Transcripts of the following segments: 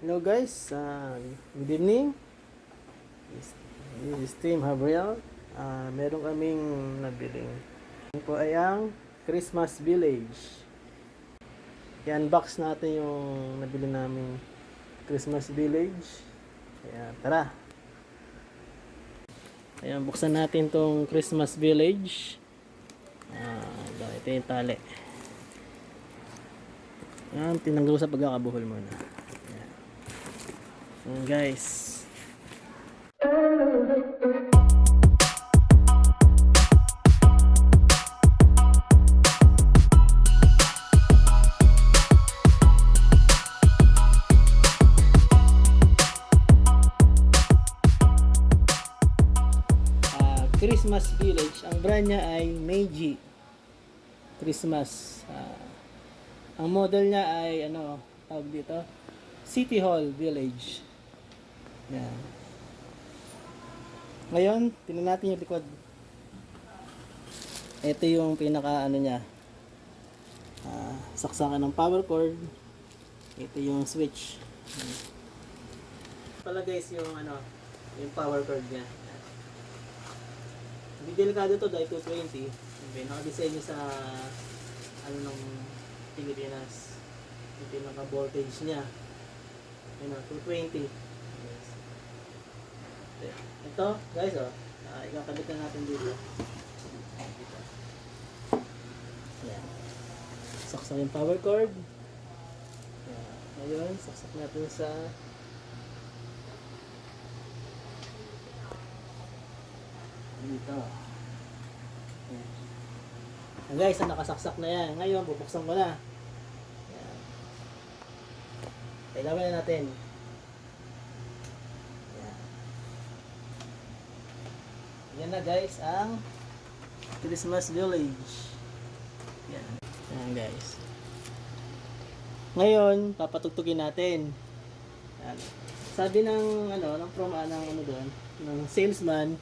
Hello guys, good evening. This is Team Habriel. Meron kaming nabiling. Ito po ay ang Christmas Village. I-unbox natin yung nabili naming Christmas Village. Kaya tara. Ayan, buksan natin tong Christmas Village. Ito yung tali. Ayan, tinanggal ko sa pagkakabuhol muna. Ayan guys. Christmas Village. Ang brand niya ay Meiji Christmas. Ang model niya ay tawag dito, City Hall Village. Yan. Ngayon, tingnan natin yung likod. Ito yung pinaka niya. Saksakan ng power cord. Ito yung switch. Pala guys yung yung power cord niya. Hindi delikado to dahil 220. Okay, naka-design niya sa ng Pilipinas. Ito yung naka-voltage niya. Ayun, 220. Yes. Ito, guys, ikakabit na natin dito. Ayan. Saksak yung power cord. Ayan. Ngayon, saksak natin sa dito. Ayan guys, nakasaksak na yan. Ngayon, bubuksan ko na. Ayan. Kailangan na natin. Ayan. Yan na guys, ang Christmas Village. Ayan. Ayan guys. Ngayon, papatugtugin natin. Ayan. Sabi ng ng salesman,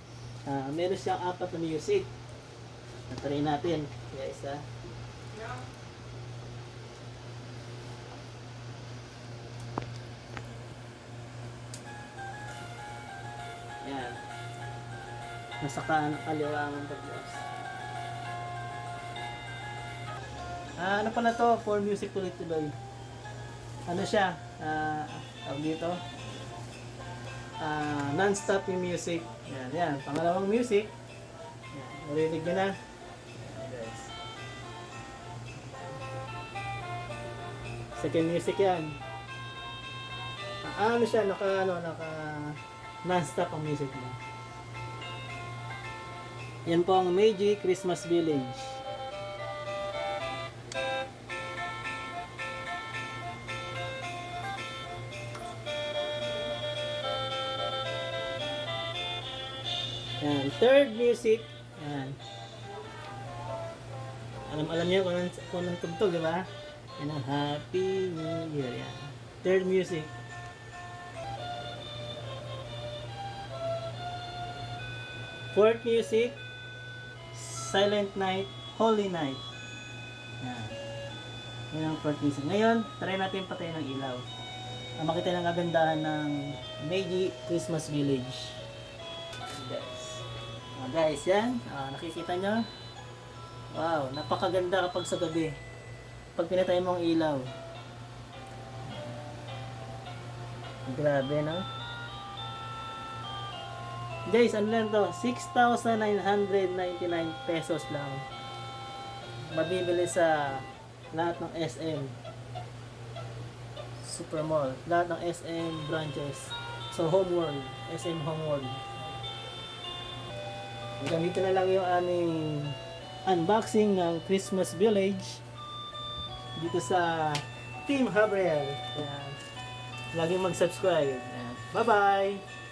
meron siyang 4 na music. Natry natin. Guys, Ayan. Nasa kaliwa ang pagbukas. Ano pala to? For music tuloy-tuloy. Ano siya? Tawag dito? Non-stop yung music. Yan. Pangalawang music. Yan. Marinig nyo na. Yan, guys. Second music yan. Ano siya? Naka non-stop ang music mo. Yan po ang Meiji Christmas Village. Yan, third music. Yan. Alam niyo kung anong tugtog, di ba? Yan ang Happy New Year. Yan. Third music. Fourth music, Silent Night, Holy Night. Yan. Yan ang fourth music. Ngayon, try natin patayin ng ilaw. Makita ng kagandahan ng Meiji Christmas Village. Guys, yan. Nakikita nyo? Wow, napakaganda kapag sa gabi. Pag pinatay mo ang ilaw. Grabe, no? Guys, ano lang to? 6,999 pesos lang. Mabibili sa lahat ng SM Supermall. Lahat ng SM branches. So, Homeworld. SM Homeworld. Hanggang dito na lang yung aming unboxing ng Christmas Village dito sa Team Habriel. Laging mag-subscribe. Bye-bye!